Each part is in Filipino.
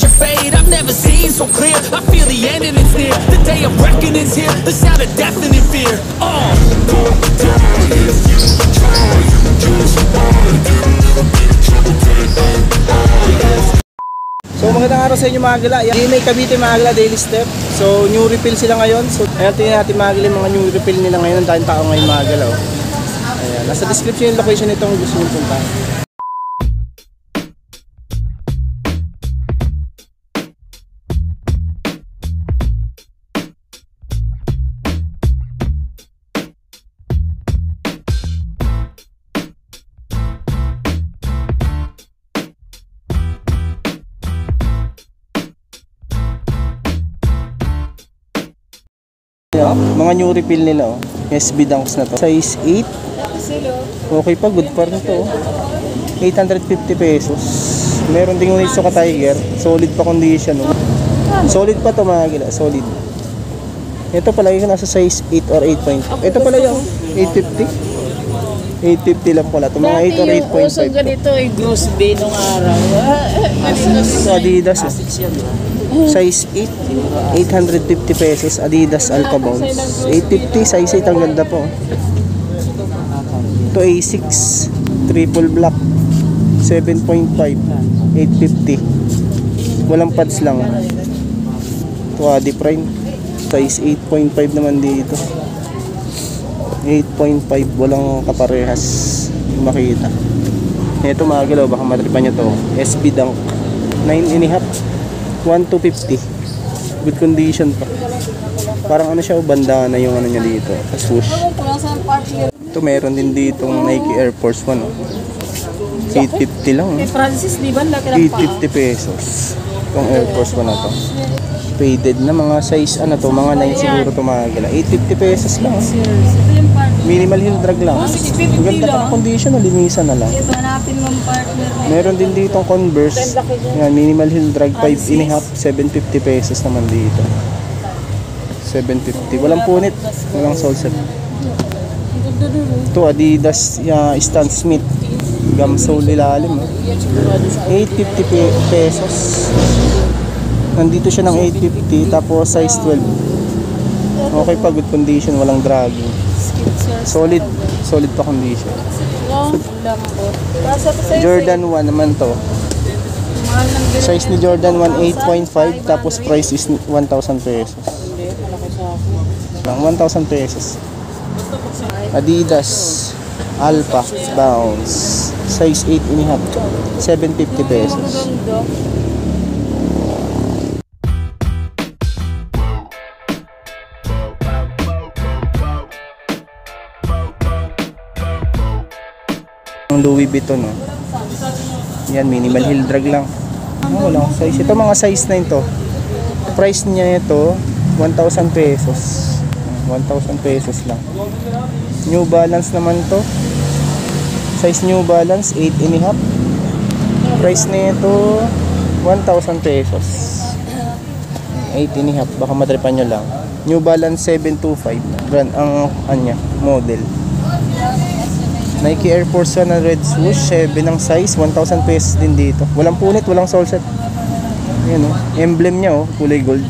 your fate, I've never seen so clear. I feel the end and it's near. The day of reckoning's here. The sound of death and in fear. So magandang araw sa inyo mga gala. DNA Cavite mga gala, daily step. So new refill sila ngayon. So ayan, tingnan natin mga gala yung mga new refill nila ngayon. Ang daming tao ngayon mga gala. Ayan, nasa description yung location nito kung gusto nyo puntahan. Mga new refill nila SB Dunks na to. Size 8. Okay pa, good pa rin to. 850 pesos. Meron ding Onitsuka Tiger. Solid pa condition. Solid pa to mga gila. Solid. Ito pala yung nasa size 8 or 8.5. Ito pala yung 850. 850 lang pala. Ito mga 8 or 8.5. So ganito yung Gross Bay nung araw. Adidas. Size 8, 850 pesos. Adidas Alpha Bounce. 850, size 8, ang ganda po. Ito A6 triple black 7.5, 850. Walang pads lang. Ito Adi Prime. Size 8.5 naman dito. 8.5, walang kaparehas makita. Ito mga galaw, baka matripan nyo to. SB Dunk 9.5, 1,250. Good condition pa. Parang ano siya, bandana yung ano niya dito. Swoosh. Ito meron din ditong Nike Air Force 1. 850 lang. 850 pesos. Itong Air Force 1 na to. Faded na mga size ano to, mga 9 siguro to mga gala. 850 pesos lang. Minimal heel drag lang. Ang ganda pa ng condition, linisan na lang. Meron din ditong Converse. Yan, minimal heel drag 5.5, 750 pesos naman dito. 750. Walang punit, walang sole set. Ito Adidas Stan Smith. Gum sole ilalim. 850 pesos. Nandito siya ng 850, tapos size 12. Okay pa, good condition, walang dragging. Solid pa condition. Jordan 1 naman to. Size ni Jordan 1 8.5, tapos price is 1,000 pesos. Lang 1,000 pesos. Adidas Alpha Bounce size 8.5, 750 pesos. Louis Vuitton yan, minimal heel drag lang. Wala akong size. Ito mga size 9 to. Price niya ito 1,000 pesos. 1,000 pesos lang. New Balance naman to. Size New Balance 8.5. Price niya ito 1,000 pesos. 8.5. Baka matripan nyo lang. New Balance 725 brand ang anya model. Nike Air Force 1 na red swoosh, 7 ang size, 1,000 pesos din dito. Walang punit, walang sole set. Ayan emblem niya kulay gold.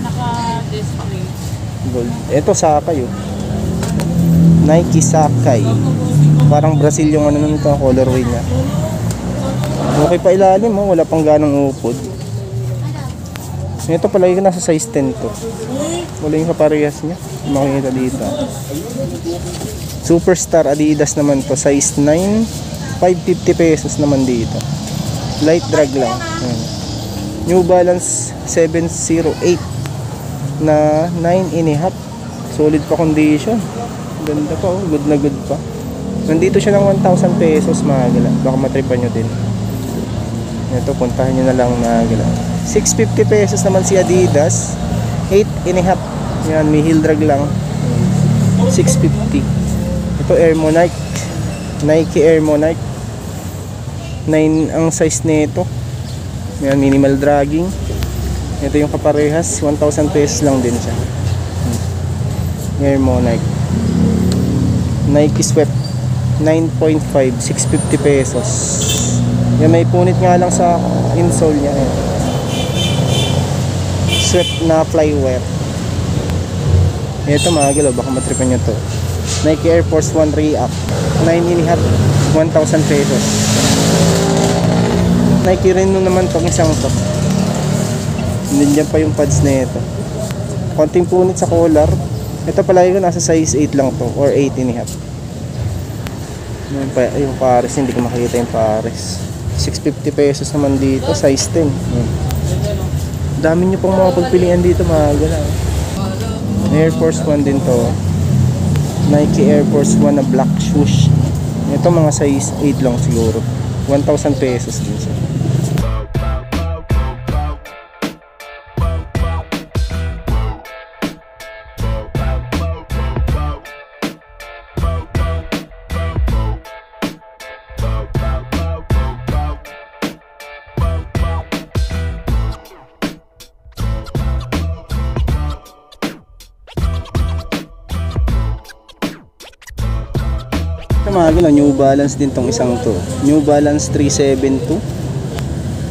Gold. Ito Sakay Nike Sakay. Parang Brazil yung ano nito, colorway niya. Okay pa ilalim wala pang ganong upod. Ito pala yung nasa size 10 to. Wala yung kaparehas niya. Makikita dito. Superstar Adidas naman to, size 9, 550 pesos naman dito. Light drag lang. New Balance 708 na 9.5. Solid pa condition. Ganda pa good na good pa. Nandito siya ng 1,000 pesos mga gala. Baka matripan nyo din. Ito, puntahan nyo na lang mga gala. 650 pesos naman si Adidas 8.5. Yan, may heel drag lang. 650. Ito Air Monarch, Nike Air Monarch 9 ang size nito. Yan, minimal dragging. Ito yung kaparehas, 1,000 pesos lang din siya. Air Monarch. Nike Sweat 9.5, 650 pesos. Yan, may punit nga lang sa insole niya. sweat na flywire. Ito mga galaw, baka matripan nyo to. Nike Air Force 1 React 9.5, 1,000 pesos. Nike rin naman tong isang to. Hindi dyan pa yung pads na ito. Konting punit sa collar. Ito palagi ko nasa size 8 lang to, or 8.5. Yung pares, hindi ko makikita yung pares. 650 pesos naman dito, size 10. Dami nyo pong mga pagpilian dito mga galaw. Air Force 1 din to. Nike Air Force 1 na black swoosh. Ito mga size 8 lang siguro. 1,000 pesos din siya. Mga galaw, New Balance din tong isang to. New Balance 372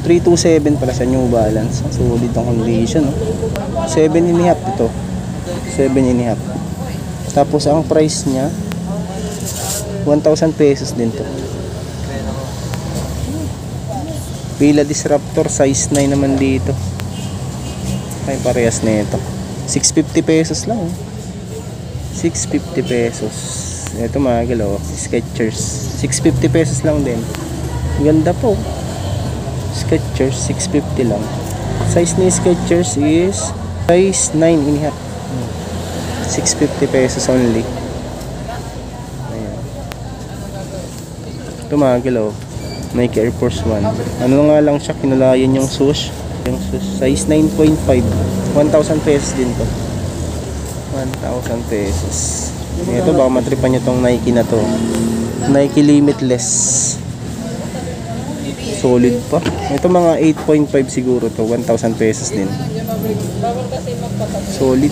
327 pala sa New Balance. Solid ang condition, no? 7.5 ito. 7.5. Tapos ang price niya 1,000 pesos din to. Pila Disruptor size 9 naman dito. Ay parehas na ito. 650 pesos lang, 650 pesos. Ito mga galaw, Skechers 650 pesos lang din. Ganda po. Skechers 650 lang. Size ni Skechers is size 9.5. 650 pesos only. Ayan. Ito mga galaw, Nike Air Force 1. Ano nga lang siya, kinulayan yung swoosh. Yung swoosh size 9.5, 1,000 pesos din to. 1,000 pesos. Ito baka matripan nyo tong Nike na to. Nike Limitless. Solid pa. Ito mga 8.5 siguro to. 1,000 pesos din. Solid.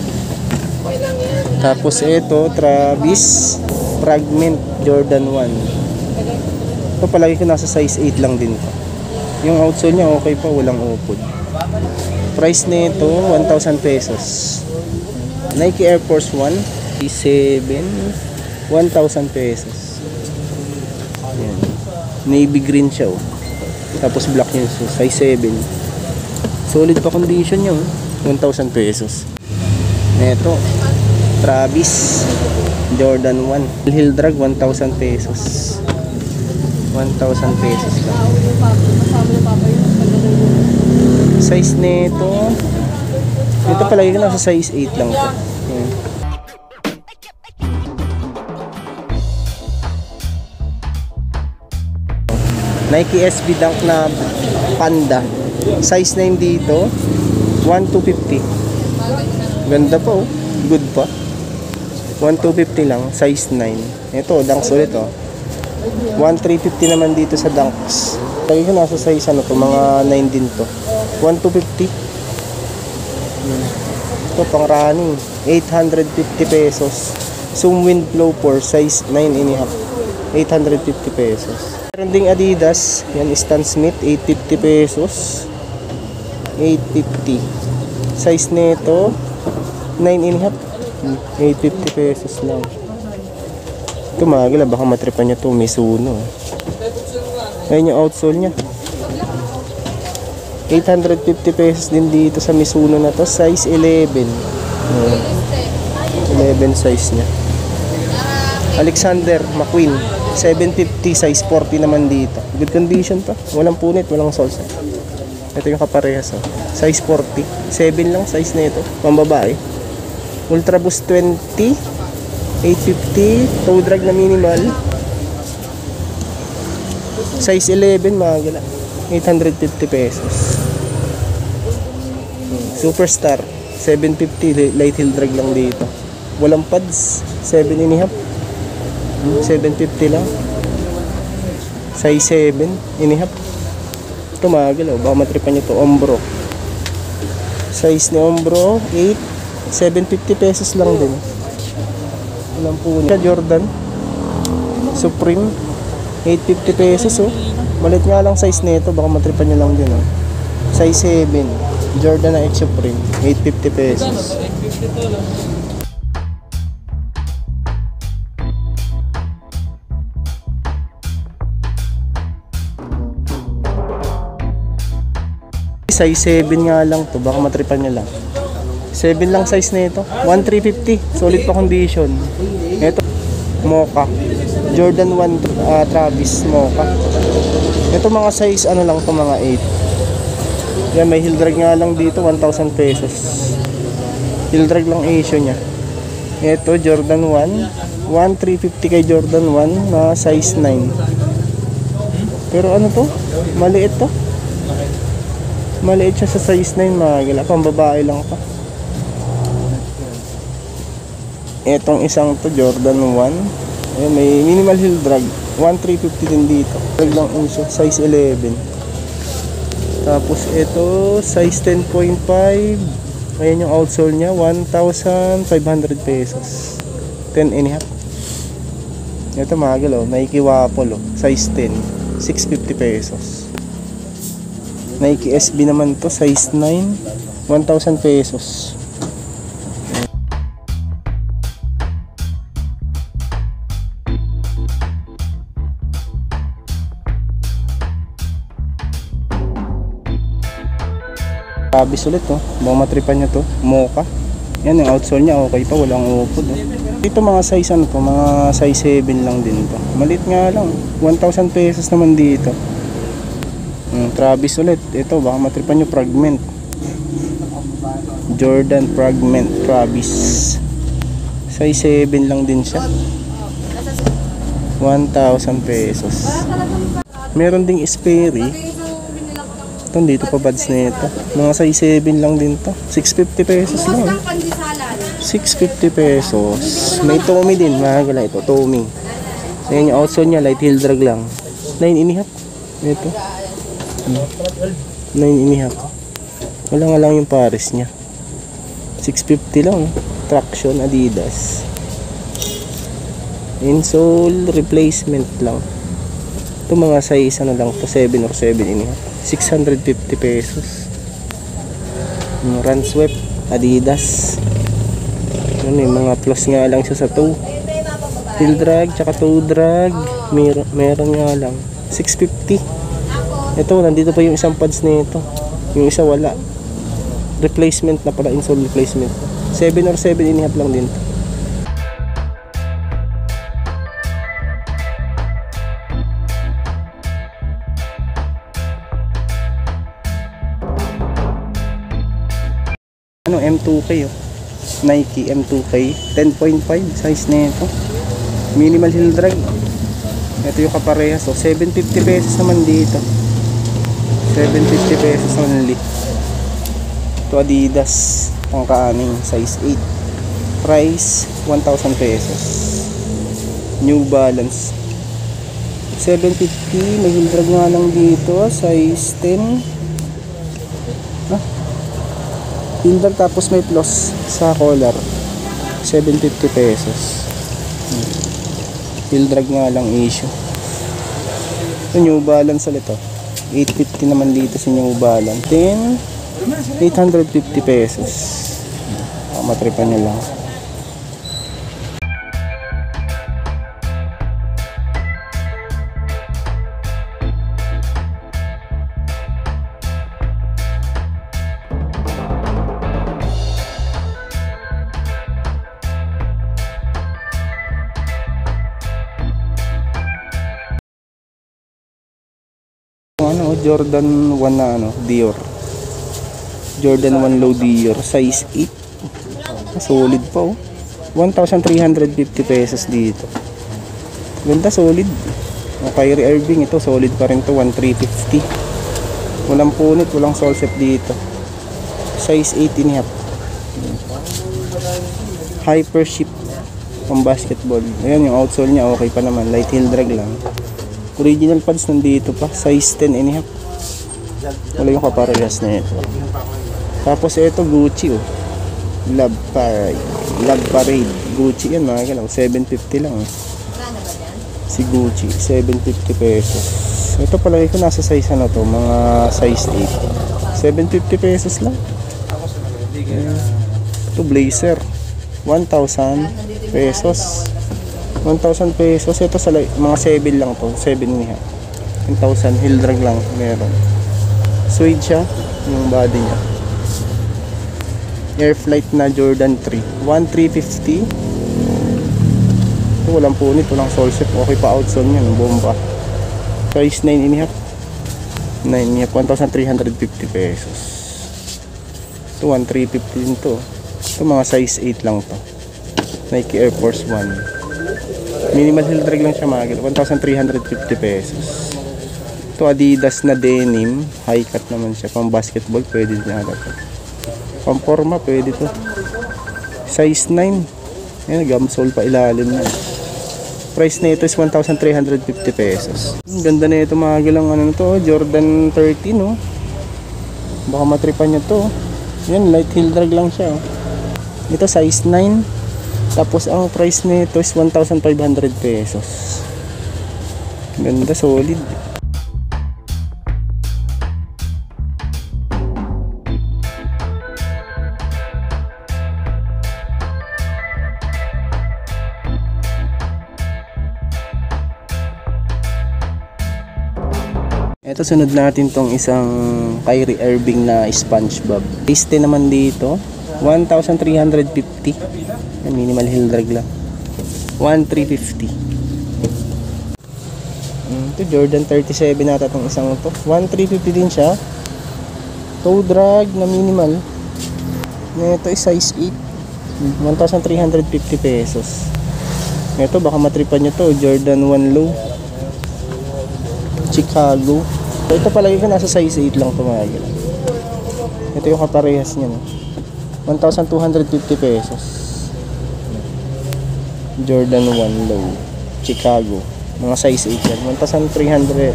Tapos ito Travis Fragment Jordan 1. Ito palagi ko nasa size 8 lang din to. Yung outsole niya okay pa, walang upod. Price nito 1,000 pesos. Nike Air Force 1 7, 1,000 pesos. Ayan. Navy green siya, oh. Tapos black yun, so size 7. Solid pa condition niya, 1,000 pesos. Ito Travis Jordan 1 Hill Drag 1,000 pesos. 1,000 pesos lang. Size nito ito palagi ko nasa size 8 lang to. Ayan. Nike SB Dunk na Panda. Size 9 dito. 1,250. Ganda pa, oh. Good pa. 1,250 lang. Size 9. Ito, Dunks ulit, oh. 1,350 naman dito sa Dunks. Lagi ko nasa size ano to, mga 9 din to. 1,250. Ito, pang running. 850 pesos. Zoom Wind Flow 4. Size 9.5. 850 pesos. Meron ding Adidas, yan Stan Smith, 850 pesos. 850. Size nito 9.5. 850 pesos lang. Ito mga gala, baka matripan nyo to, Mizuno. Ayun yung outsole nya. 850 pesos din dito sa Mizuno na to, size 11. 11 size nya. Alexander McQueen 750, size 40 naman dito. Good condition pa. Walang punit, walang soles. Ito yung kaparehas, oh. Size 40. 7 lang size na ito. Pambabae. Ultra Boost 20. 850. Toe drag na minimal. Size 11 mga gala. 850 pesos. Superstar. 750. Light heel drag lang dito. Walang pads. 7.5. 750 lang. Size 7.5. Ito mga galaw, baka matripan nyo to. Ombro. Size ni Ombro 8. 750 pesos lang din. Walang po niya. Jordan Supreme 850 pesos, oh. Malit nga lang size nito, baka matripan nyo lang din, oh. Size 7. Jordan na X Supreme, 850 pesos. Size 7 nga lang to, baka matripan nyo lang. 7 lang size na ito, 1,350, solid pa condition. Ito, Mocha, Jordan 1 Travis Mocha. Ito mga size ano lang to, mga 8. Yan, may heel drag nga lang dito, 1,000 pesos. Heel drag lang issue nya. Ito Jordan 1, 1,350 kay Jordan 1 na size 9. Pero ano to, maliit to. Maliit siya sa size 9, mga gila, pang babae lang pa. Etong isang to Jordan 1. Ayan, may minimal heel drag, 1,350 din dito. Drag lang uso, size 11. Tapos ito size 10.5. Ayan yung outsole nya, 1,500 pesos. 10.5. Ito mga gila, Nike Waffle, size 10, 650 pesos. Nike SB naman to, size 9, 1,000 pesos. Travis ulit to, baka matripan nyo to, Mocha. Yan yung outsole nya, okay pa, walang upod. Ito mga size ano to, mga size 7 lang din to. Maliit nga lang, 1,000 pesos naman dito. Travis ulit, ito baka matripan nyo, Fragment. Jordan Fragment Travis, size 7 lang din siya, 1,000 pesos. Meron ding Sperry. Ito, dito pa buds na ito, mga size 7 lang din to, 650 pesos lang. 650 pesos. May Tommy din, mga gala, ito Tommy. Ayan yung outsole nya, light heel drag lang, 9.5. Ito 9.5. Wala nga lang yung pares nya, 650 lang. Traction Adidas, insole replacement lang. Ito mga size ano lang to, 7 or 7.5, 650 pesos. Runswept Adidas. Ano yung mga plus nga lang siya sa toe, heel drag tsaka toe drag. Meron nga lang 650. Ito, nandito pa yung isang pads nito, yung isa wala, replacement na pala, insole replacement. 7 or 7.5 lang din to. Ano, M2K Nike M2K 10.5 size nito, minimal heel drag. Ito yung kaparehas, so 750 pesos naman dito, 750 pesos only. Ito Adidas pangkaaning size 8, price 1,000 pesos. New Balance 750, may heel drag nga lang dito, size 10. Heel drag tapos may plus sa collar, 750 pesos. Heel drag nga lang issue. Ito New Balance ulit to, 850 naman dito si New Balance. 850 pesos. Matripan nyo lang. Ano, Jordan 1 na ano, Dior. Jordan 1 Low Dior, size 8. Solid pa oh. 1,350 pesos dito. Ganda, solid. O Kyrie Irving, ito solid pa rin to, 1,350. Walang punit, walang sole set dito. Size 8.5. Hypership pang basketball. Ayan yung outsole nya, okay pa naman. Light heel drag lang. Original pads nandito pa, size 10.5. Wala yung kaparehas na ito. Tapos ito Gucci oh, Love Parade Gucci yan mga kalaw, 750 lang si Gucci, 750 pesos. Ito palagi ko nasa size ano to, mga size 8. 750 pesos lang. Ito blazer, 1,000 pesos. 1,000 pesos. Ito sa mga 7 lang to, 7 niya. 1,000, heel drag lang meron. Suede siya, yung body niya. Air Flight na Jordan 3, 1,350. Ito walang punit, walang sole set. Okay pa outsole niya, bomba. Size 9.5. 9.5, 1,350 pesos. Ito 1,350 din to. Ito mga size 8 lang to. Nike Air Force 1. Minimal heel drag lang siya mga 1,350 pesos. Ito Adidas na denim. High cut naman siya. Pang basketball pwede din ata to. Pang forma pwede to. Size 9. Ayan, gamsole pa ilalim na. Price na ito is 1,350 pesos. Ang ganda na ito mga gilang ano to, Jordan 13 no. Baka matripan nyo to. Yan, light heel drag lang siya. Ito size 9. Tapos ang price na ito is 1,500 pesos. Ganda, solid. Ito sunod natin tong isang Kyrie Irving na SpongeBob. Taste naman dito, 1,350. Minimal heel drag lang. 1,350. Ito Jordan 37 nata tong isang to. 1,350 din siya. Toe drag na minimal. Ito is size 8. 1,350 pesos. Ito baka matripan nyo to, Jordan 1 low. Chicago. Ito palagi ko nasa size 8 lang ito mga gila. Ito yung kaparehas niya no? 1,250 pesos. Jordan 1 low Chicago. Mga size 8 yan. 1,300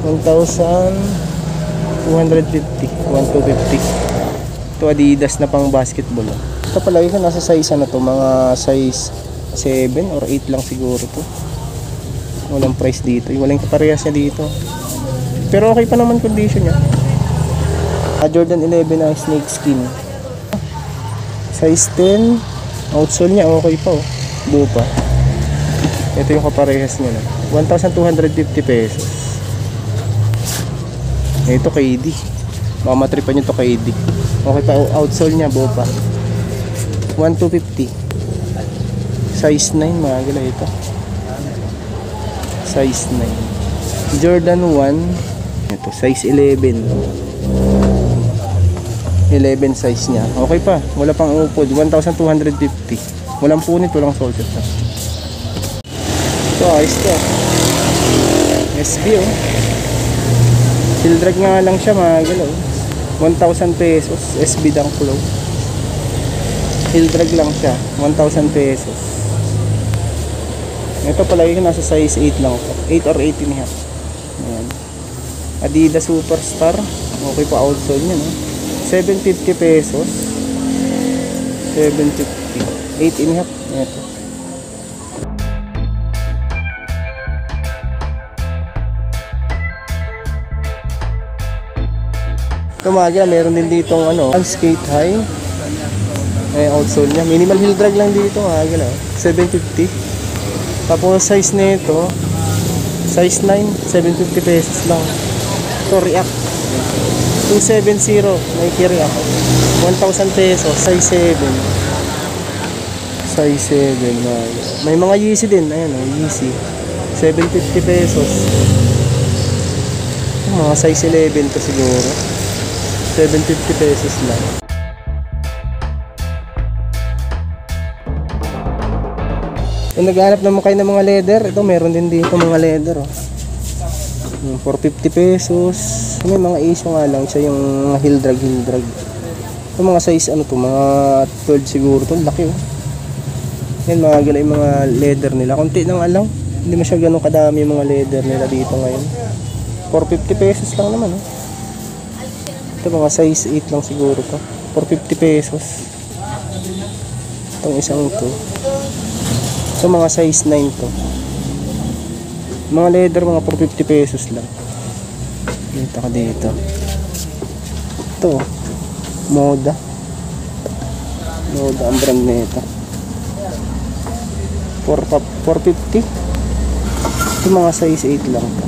1,250 1,250. Ito Adidas na pang basketball no? Ito palagi ko nasa size ano to, mga size 7 or 8 lang siguro to. Walang price dito, walang kaparehas niya dito. Pero okay pa naman condition niya. Jordan 11 na snake skin. Size 10. Outsole niya okay pa oh. Buo pa. Ito yung kaparehas niya no? 1,250 pesos. Ito KD. Baka matripan nyo to KD. Okay pa, outsole niya buo pa. 1,250. Size 9 mga gila ito. Size 9. Jordan 1. Ito, size 11. 11 size niya. Okay pa, wala pang upod. 1,250. Walang punit, walang sole set. Ito, ayos to. SB oh. Heel drag nga lang siya mga galaw. 1,000 pesos. SB Dunk Low. Heel drag lang siya. 1,000 pesos. Ito palagi ko nasa size 8 lang po. 8 or 8 and a half. Ayan. Adidas Superstar. Okay pa outsole niya no? 750 pesos. 750. 8 and a half. Ito. Ito mga meron din ditong ano, skate high. Outsole niya. Minimal heel drag lang dito mga 750. Tapos size nito size 9, 750 pesos lang. Ito React 270 Nike React 1,000 pesos. Size 7. Size 7 may mga Yeezy din. Ayan o Yeezy 750 pesos. Mga size 11 to siguro. 750 pesos lang. Kung naghahanap naman kayo ng mga leather, ito meron din dito mga leather oh. 450 pesos. May mga issue nga lang siya yung heel drag. Ito mga size ano to, mga 12 siguro to, laki oh. Yan mga gala yung mga leather nila. Konti lang alang, hindi masyag ganun kadami yung mga leather nila dito ngayon. 450 pesos lang naman oh. Ito mga size 8 lang siguro to, 450 pesos. Itong isang to. So mga size 9 to. Mga leather mga 450 pesos lang. Dito ka dito. Ito. Moda. Moda ang brand nito. 450. Ito mga size 8 lang to.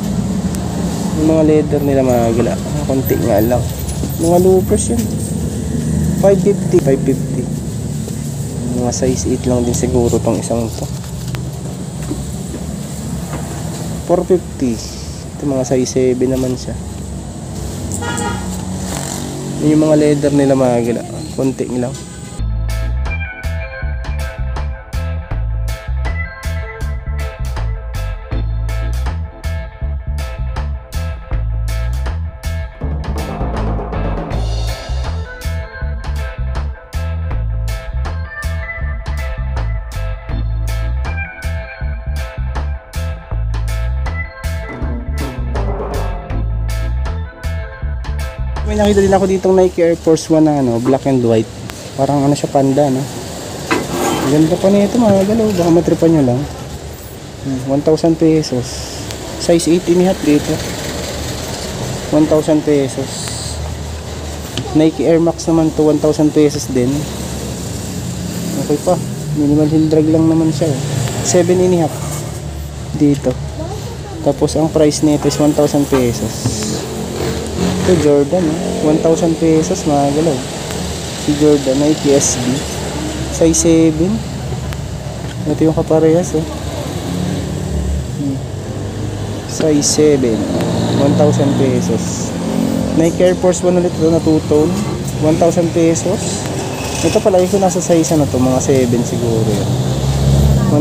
Yung mga leather nila magala. Konti nga lang. Mga loopers yun. 550. Mga size 8 lang din siguro tong isang to. 450. Ito mga size 7 naman siya. Yung mga leather nila magala. Konti lang. May nakita din ako ditong Nike Air Force 1 na black and white. Parang siya, panda, no? Ganda pa nito mga galaw. Baka matripan nyo lang. 1,000 pesos. Size 8 inihap dito. 1,000 pesos. Nike Air Max naman to, 1,000 pesos din. Okay pa. Minimal heel drag lang naman siya. 7 inihap dito. Tapos ang price nito is 1,000 pesos. Ito Jordan, 1,000 pesos mga galaw. Si Jordan, Nike SB. Size 7. Ito yung kaparehas, Size 7. 1,000 pesos. Nike Air Force 1 ulit ito na 2-tone. 1,000 pesos. Ito pala ito nasa size mga 7 siguro yun.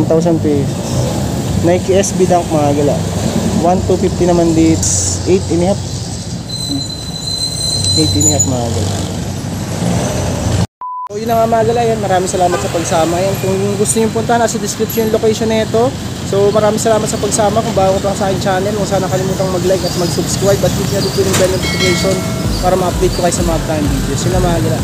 1,000 pesos. Nike SB Dunk mga galaw. 1,250 naman dito. 8 inihap. 8.5 mga gala. So yun na nga mga gala, yan. Maraming salamat sa pagsama. Yan. Kung gusto nyo punta, nasa description yung location na ito. So maraming salamat sa pagsama. Kung bago ka lang sa aking channel, kung sana kalimutang mag-like at mag-subscribe at hit nyo dito yung bell notification para ma-update ko kayo sa mga time videos. Yun na mga gala.